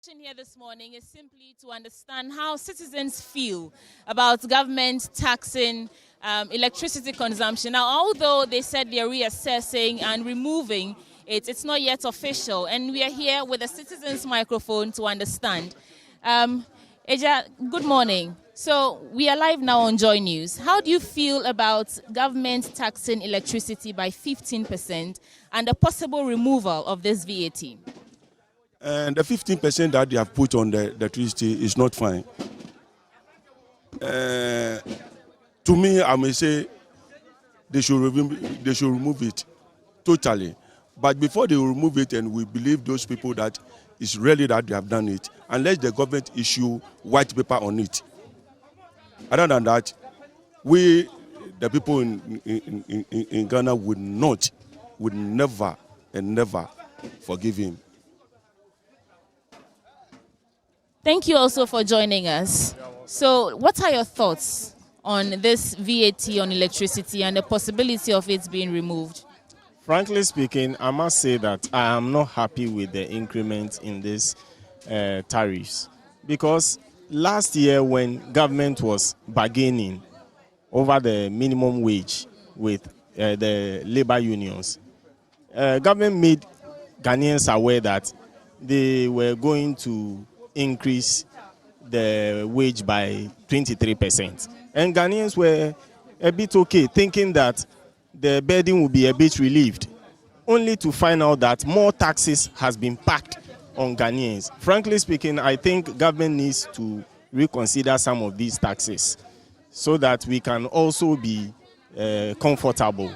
Here this morning is simply to understand how citizens feel about government taxing electricity consumption. Now, although they said they're reassessing and removing it, it's not yet official, and we are here with a citizens microphone to understand. Eja, good morning. So we are live now on Joy News. How do you feel about government taxing electricity by 15% and the possible removal of this VAT? And the 15% that they have put on the electricity is not fine. To me, I may say they should remove it totally. But before they remove it, and we believe those people that it's really that they have done it, unless the government issue white paper on it. Other than that, we, the people in Ghana, would never and never forgive him. Thank you also for joining us. So what are your thoughts on this VAT on electricity and the possibility of it being removed? Frankly speaking, I must say that I am not happy with the increment in these tariffs, because last year when government was bargaining over the minimum wage with the labor unions, government made Ghanaians aware that they were going to increase the wage by 23%. And Ghanaians were a bit okay, thinking that the burden would be a bit relieved, only to find out that more taxes has been packed on Ghanaians. Frankly speaking, I think government needs to reconsider some of these taxes so that we can also be comfortable.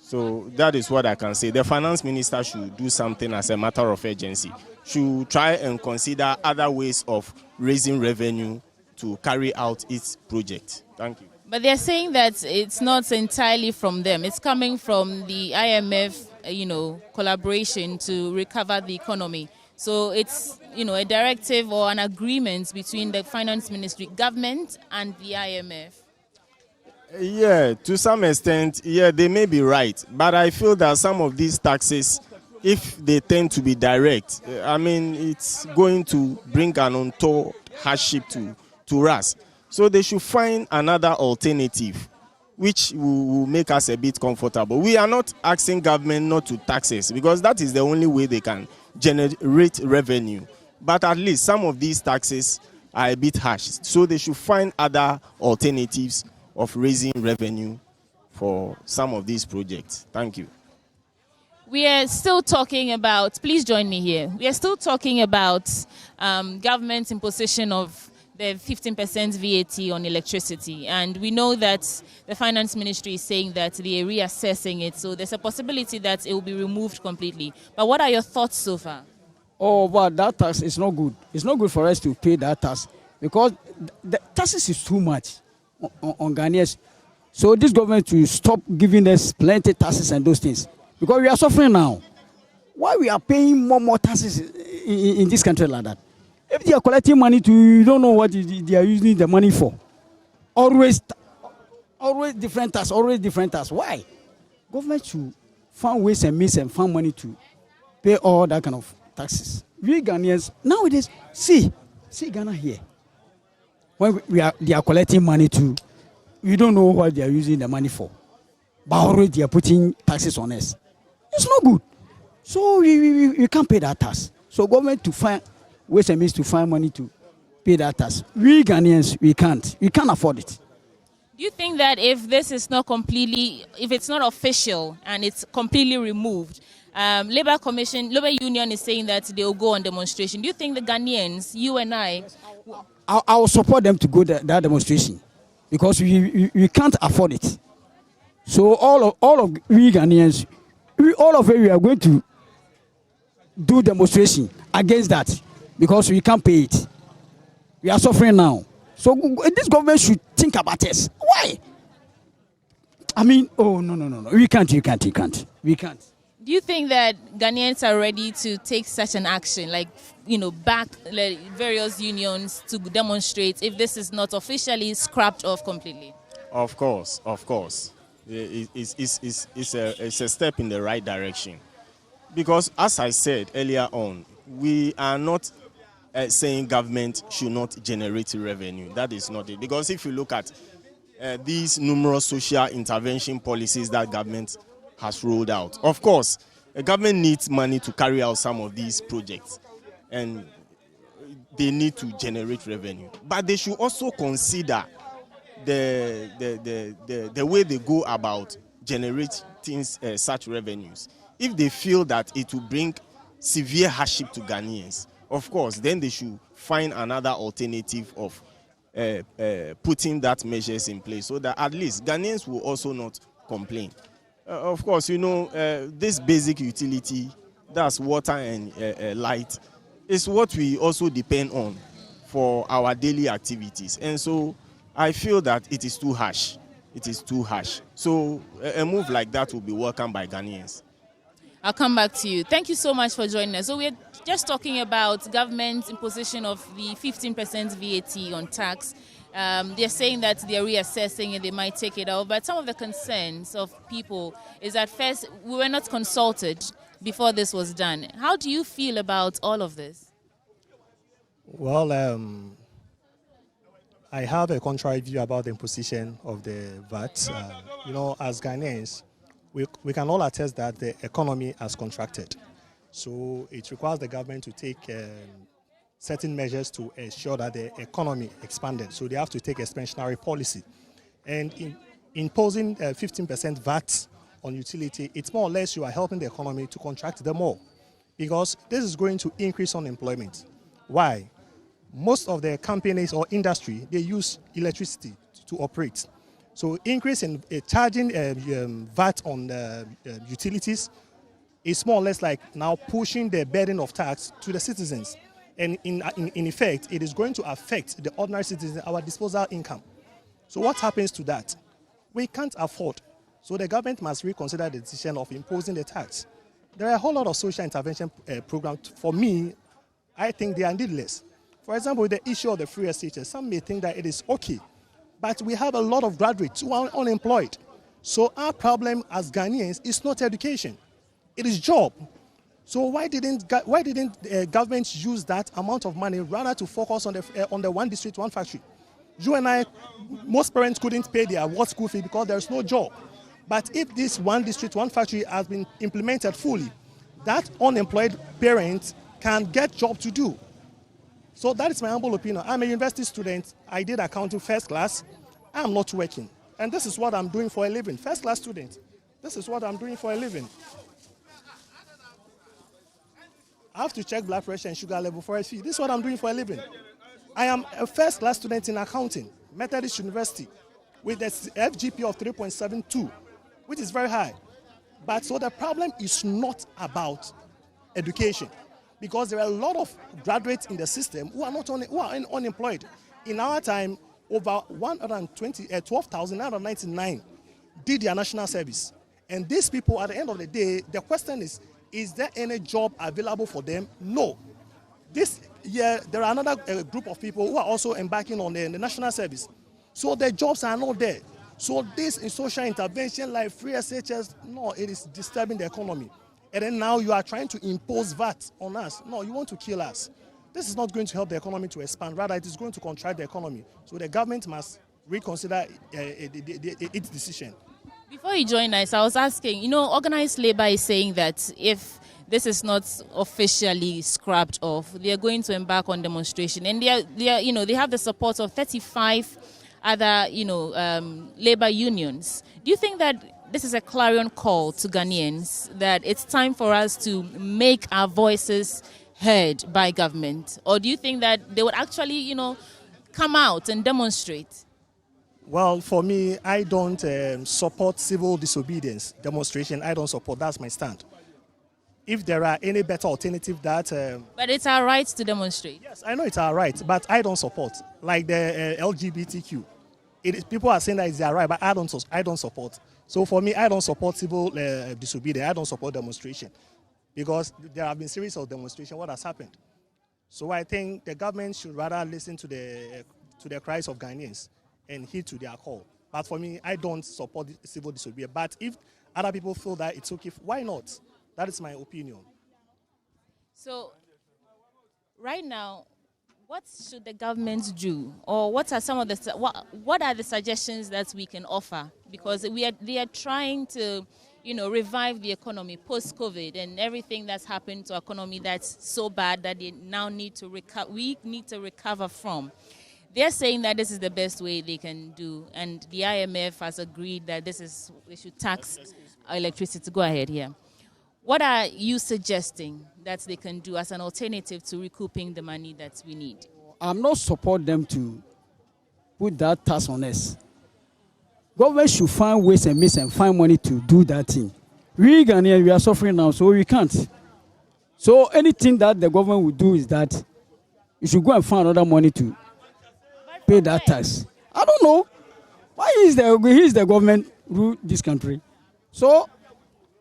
So that is what I can say. The finance minister should do something as a matter of urgency. Should try and consider other ways of raising revenue to carry out its project. Thank you. But they're saying that it's not entirely from them. It's coming from the IMF, collaboration to recover the economy. So it's, a directive or an agreement between the finance ministry, government, and the IMF. Yeah, to some extent, yeah, they may be right. But I feel that some of these taxes, if they tend to be direct, it's going to bring an untold hardship to us. So they should find another alternative, which will make us a bit comfortable. We are not asking government not to tax us, because that is the only way they can generate revenue. But at least some of these taxes are a bit harsh. So they should find other alternatives of raising revenue for some of these projects. Thank you. We are still talking about, please join me here. We are still talking about government imposition of the 15% VAT on electricity. And we know that the finance ministry is saying that they are reassessing it. So there's a possibility that it will be removed completely. But what are your thoughts so far? Oh, but that tax is not good. It's not good for us to pay that tax, because the taxes is too much on Ghanaians. So this government will stop giving us plenty taxes and those things, because we are suffering now. Why we are paying more taxes in this country like that? If they are collecting money you don't know what they are using the money for. Always different tax, always different tax. Why? Government should find ways and means and find money to pay all that kind of taxes. We Ghanaians nowadays, see Ghana here. When they are collecting money we don't know what they are using the money for. But already they are putting taxes on us. It's not good. So we can't pay that tax. So government to find ways and means to find money to pay that tax. We Ghanaians, we can't afford it. Do you think that if this is not if it's not official and it's completely removed, Labour Union is saying that they'll go on demonstration. Do you think the Ghanaians, you and I will support them to go that demonstration, because we can't afford it. So all of we Ghanaians, we are going to do demonstration against that, because we can't pay it. We are suffering now. So this government should think about us. Why? No. We can't. We can't. Do you think that Ghanaians are ready to take such an action, back various unions to demonstrate if this is not officially scrapped off completely? Of course. It's a step in the right direction. Because as I said earlier on, we are not saying government should not generate revenue. That is not it. Because if you look at these numerous social intervention policies that government has rolled out, of course, the government needs money to carry out some of these projects, and they need to generate revenue. But they should also consider the way they go about generating such revenues. If they feel that it will bring severe hardship to Ghanaians, of course, then they should find another alternative of putting that measures in place so that at least Ghanaians will also not complain. Of course, you know, this basic utility, that's water and light, is what we also depend on for our daily activities. And so I feel that it is too harsh. It is too harsh. So a move like that will be welcomed by Ghanaians. I'll come back to you. Thank you so much for joining us. So we're just talking about government's imposition of the 15% VAT on tax. They're saying that they're reassessing and they might take it out. But some of the concerns of people is that first, we were not consulted before this was done. How do you feel about all of this? Well, I have a contrary view about the imposition of the VAT. You know, as Ghanaians, we can all attest that the economy has contracted. So it requires the government to take certain measures to ensure that the economy expanded. So they have to take expansionary policy. And in imposing 15% VAT on utility, it's more or less you are helping the economy to contract the more, because this is going to increase unemployment. Why? Most of the companies or industry, they use electricity to operate. So increase in charging VAT on utilities is more or less like now pushing the burden of tax to the citizens. And in effect, it is going to affect the ordinary citizen, our disposable income. So what happens to that? We can't afford. So the government must reconsider the decision of imposing the tax. There are a whole lot of social intervention programs. For me, I think they are needless. For example, with the issue of the free SHS, some may think that it is okay. But we have a lot of graduates who are unemployed. So our problem as Ghanaians is not education. It is job. So why didn't government use that amount of money rather to focus on the one district, one factory? You and I, most parents couldn't pay their school fee because there's no job. But if this one district, one factory has been implemented fully, that unemployed parent can get job to do. So that is my humble opinion. I'm a university student. I did accounting first class. I'm not working. And this is what I'm doing for a living. First class student. This is what I'm doing for a living. I have to check blood pressure and sugar level for a fee. This is what I'm doing for a living. I am a first class student in accounting, Methodist University, with a FGP of 3.72, which is very high. But so the problem is not about education, because there are a lot of graduates in the system who are unemployed. In our time, over 12,999 did their national service. And these people, at the end of the day, the question is there any job available for them? No. This year, there are another group of people who are also embarking on the national service. So the jobs are not there. So this is social intervention like free SHS. No, it is disturbing the economy. And then now you are trying to impose VAT on us. No, you want to kill us. This is not going to help the economy to expand. Rather, it is going to contract the economy. So the government must reconsider its decision. Before you join us, I was asking, you know, organized labor is saying that if this is not officially scrapped off, they are going to embark on demonstration. And they have the support of 35 other, labor unions. Do you think that this is a clarion call to Ghanaians that it's time for us to make our voices heard by government? Or do you think that they would actually, come out and demonstrate? Well, for me, I don't support civil disobedience demonstration. I don't support. That's my stand. If there are any better alternative that... But it's our right to demonstrate. Yes, I know it's our right, but I don't support. Like the LGBTQ. People are saying that it's their right, but I don't support. So for me, I don't support civil disobedience. I don't support demonstration. Because there have been series of demonstrations. What has happened? So I think the government should rather listen to the cries of Ghanaians and heed to their call. But for me, I don't support civil disobedience. But if other people feel that it's okay, why not? That is my opinion. So right now, What should the government do, or what are some of the what are the suggestions that we can offer? Because they are trying to, revive the economy post-COVID and everything that's happened to our economy that's so bad that they now need to we need to recover from. They're saying that this is the best way they can do, and the IMF has agreed that they should tax electricity. Go ahead here. What are you suggesting that they can do as an alternative to recouping the money that we need? I'm not support them to put that tax on us. Government should find ways and means and find money to do that thing. We Ghanaians, we are suffering now, so we can't. So anything that the government will do is that you should go and find another money to pay that tax. I don't know. Why is the government rule this country? So,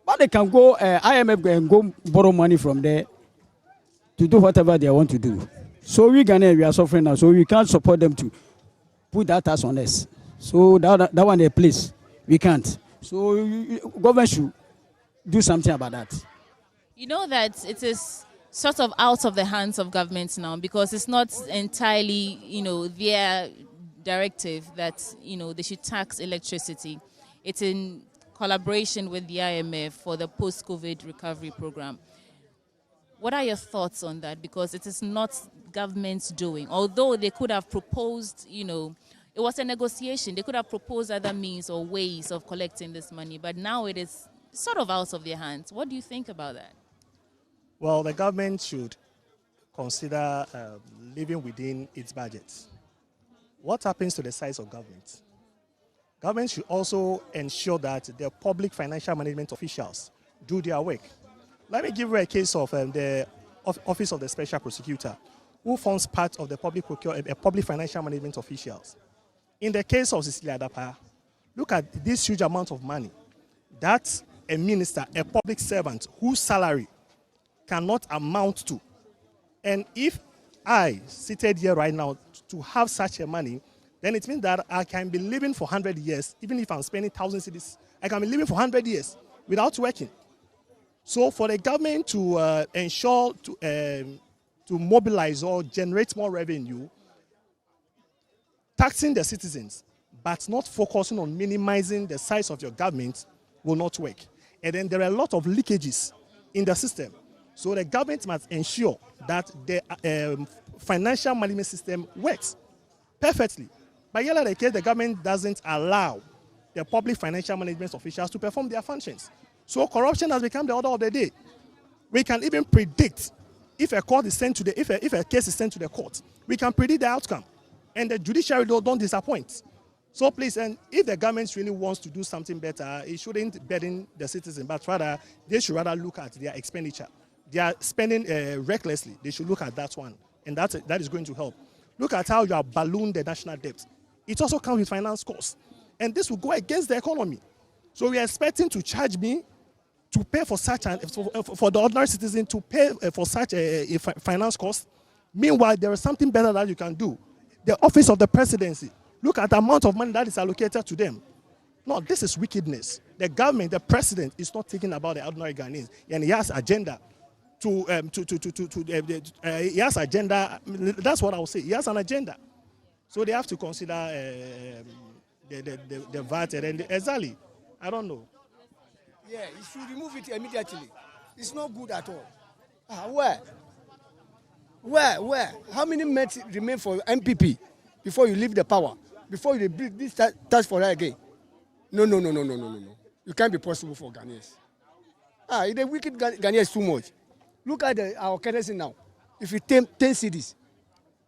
but they can go, IMF and go borrow money from there to do whatever they want to do. So we Ghanaians, we are suffering now, so we can't support them to put that tax on us. So that one they place, we can't. So government should do something about that. You know that it is sort of out of the hands of governments now, because it's not entirely, their directive that, they should tax electricity. It's in collaboration with the IMF for the post-COVID recovery program. What are your thoughts on that? Because it is not government's doing. Although they could have proposed, it was a negotiation. They could have proposed other means or ways of collecting this money, but now it is sort of out of their hands. What do you think about that? Well, the government should consider living within its budget. What happens to the size of government? Government should also ensure that the public financial management officials do their work. Let me give you a case of the Office of the Special Prosecutor, who forms part of the public financial management officials. In the case of Cecilia Adapa, look at this huge amount of money that a minister, a public servant, whose salary cannot amount to. And if I, seated here right now, to have such a money, then it means that I can be living for 100 years, even if I'm spending 1,000 cedis, I can be living for 100 years without working. So for the government to ensure to mobilize or generate more revenue, taxing the citizens, but not focusing on minimizing the size of your government will not work. And then there are a lot of leakages in the system. So the government must ensure that the financial management system works perfectly. But in the case, the government doesn't allow the public financial management officials to perform their functions. So corruption has become the order of the day. We can even predict if a court is sent to the if a case is sent to the court, we can predict the outcome, and the judiciary don't disappoint. So please, and if the government really wants to do something better, it shouldn't burden the citizen, but rather they should rather look at their expenditure. They are spending recklessly. They should look at that one, and that is going to help. Look at how you have ballooned the national debt. It also comes with finance costs, and this will go against the economy. So we are expecting to charge me to pay for such for the ordinary citizen to pay for such a finance cost. Meanwhile, there is something better that you can do. The office of the presidency, look at the amount of money that is allocated to them. No, this is wickedness. The government, the president, is not thinking about the ordinary Ghanaians, and he has agenda. He has agenda. That's what I will say. He has an agenda. So they have to consider the VAT and exactly. I don't know. Yeah, you should remove it immediately. It's not good at all. Where? How many months remain for MPP before you leave the power? Before you build this task for that again? No. It can't be possible for Ghanaians. The wicked Ghanaians too much. Look at our currency now. If you take 10 cities,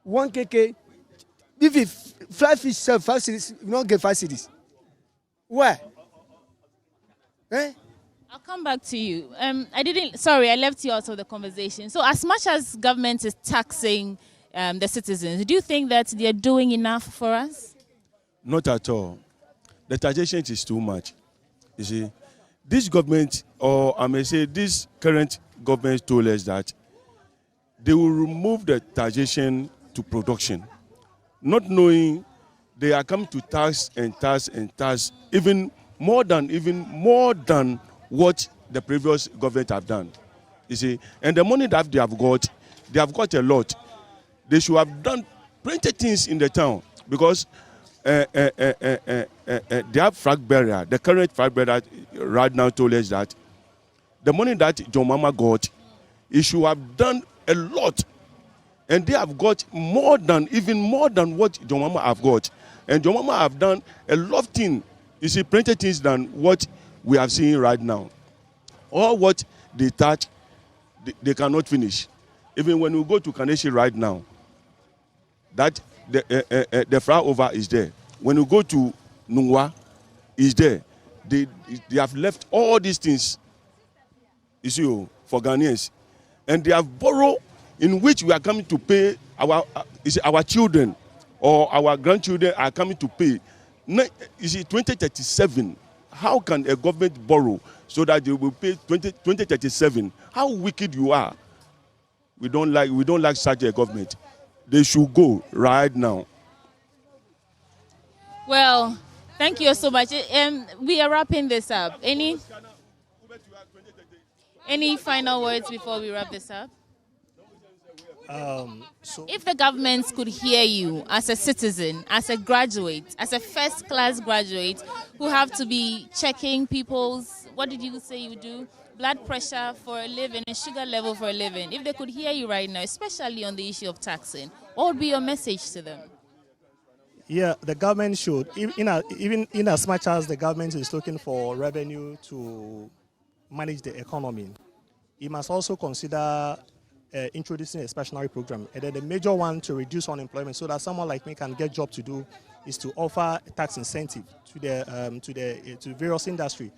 1 KK, if you fly fish sell 5 cities, you don't get 5 cities. Where? I'll come back to you. I left you out of the conversation. So as much as government is taxing the citizens, do you think that they're doing enough for us? Not at all. The taxation is too much. You see, this government, or I may say this current government, told us that they will remove the taxation to production, not knowing they are coming to tax even more than what the previous government have done. You see, and the money that they have got a lot. they should have done plenty things in the town because they have flag bearer. The current flag bearer right now told us that the money that John Mama got, he should have done a lot. And they have got even more than what John Mama have got. And John Mama have done a lot of things, you see, plenty things than what we are seeing right now. All what they touch, they cannot finish. Even when we go to Kaneshi right now, that the flyover is there. When you go to Nungwa, is there. They have left all these things, you see, for Ghanaians. And they have borrowed in which we are coming to pay our children or our grandchildren are coming to pay. You see, 2037, how can a government borrow so that they will pay 2037? How wicked you are. We don't like such a government. They should go right now. Well, thank you so much. We are wrapping this up. Any final words before we wrap this up? If the government could hear you as a citizen, as a graduate, as a first-class graduate who have to be checking people's, what did you say you do? Blood pressure for a living and sugar level for a living. If they could hear you right now, especially on the issue of taxing, what would be your message to them? Yeah, the government should, even in as much as the government is looking for revenue to manage the economy, it must also consider introducing a special program. And then the major one to reduce unemployment so that someone like me can get job to do is to offer a tax incentive to various industry.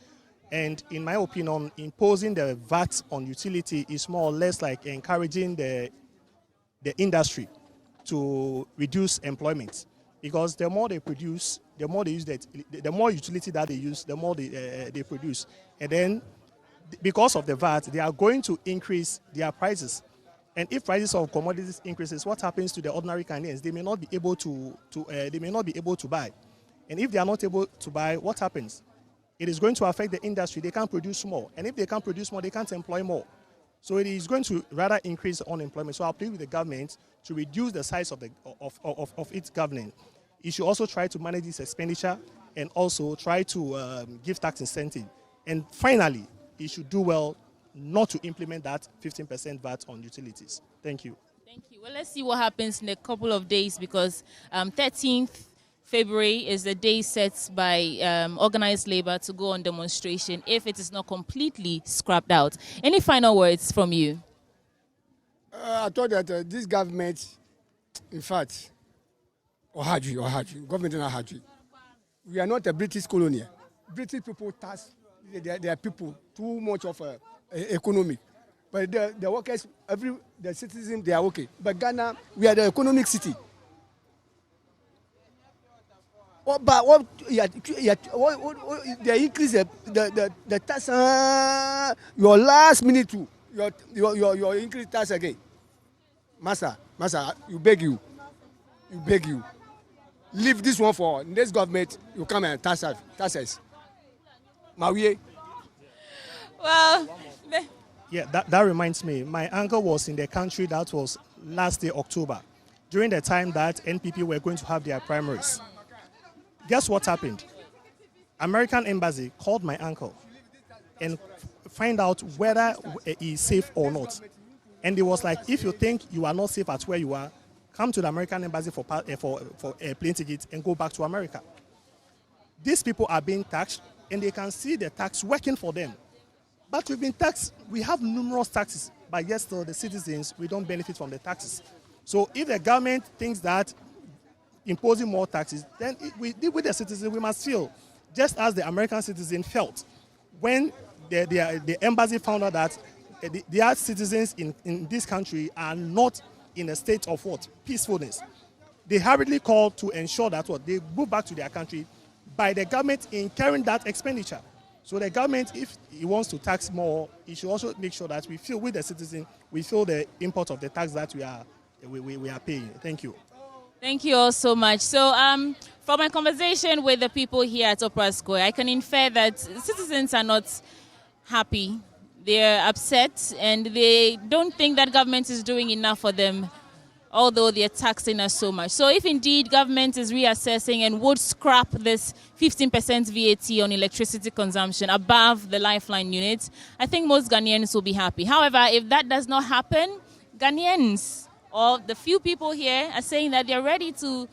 And in my opinion, imposing the VAT on utility is more or less like encouraging the industry to reduce employment. Because the more they produce, the more they use the more utility that they use, the more they produce. And then because of the VAT, they are going to increase their prices. And if prices of commodities increases, what happens to the ordinary Ghanaians? They may not be able to buy. And if they are not able to buy, what happens? It is going to affect the industry. They can't produce more. And if they can't produce more, they can't employ more. So it is going to rather increase unemployment. So I plead with the government to reduce the size of its government. It should also try to manage its expenditure and also try to give tax incentive. And finally, it should do well not to implement that 15% VAT on utilities. Thank you. Thank you. Well, let's see what happens in a couple of days because 13th February is the day set by organized labor to go on demonstration if it is not completely scrapped out. Any final words from you? I thought that this government, in fact, government in Ohadri, we are not a British colony. British people tax their people too much of economic. But the workers, the citizens, they are okay. But Ghana, we are the economic city. But what they increase the tax, your last minute too, your increase tax again. Master, you beg you. Leave this one for this government, you come and tax us. Mawie. Well, yeah, that reminds me. My uncle was in the country, that was last year, October, during the time that NPP were going to have their primaries. Guess what happened? American embassy called my uncle and find out whether he is safe or not. And it was like, if you think you are not safe at where you are, come to the American embassy for a plane ticket and go back to America. These people are being taxed and they can see the tax working for them. But we've been taxed, we have numerous taxes, but yet still the citizens, we don't benefit from the taxes. So if the government thinks that imposing more taxes, then with the citizens, we must feel, just as the American citizen felt when the embassy found out that their citizens in this country are not in a state of what? Peacefulness. They hurriedly called to ensure that what? They go back to their country by the government incurring that expenditure. So the government, if it wants to tax more, it should also make sure that we feel with the citizen, we feel the import of the tax that we are paying. Thank you. Thank you all so much. So from my conversation with the people here at Opera Square, I can infer that citizens are not happy. They're upset and they don't think that government is doing enough for them. although they're taxing us so much. So if indeed government is reassessing and would scrap this 15% VAT on electricity consumption above the lifeline units, I think most Ghanaians will be happy. However, if that does not happen, Ghanaians or the few people here are saying that they're ready to,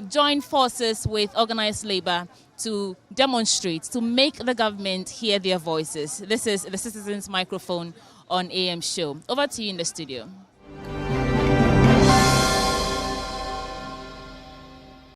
join forces with organized labor to demonstrate, to make the government hear their voices. This is the Citizens Microphone on AM Show. Over to you in the studio.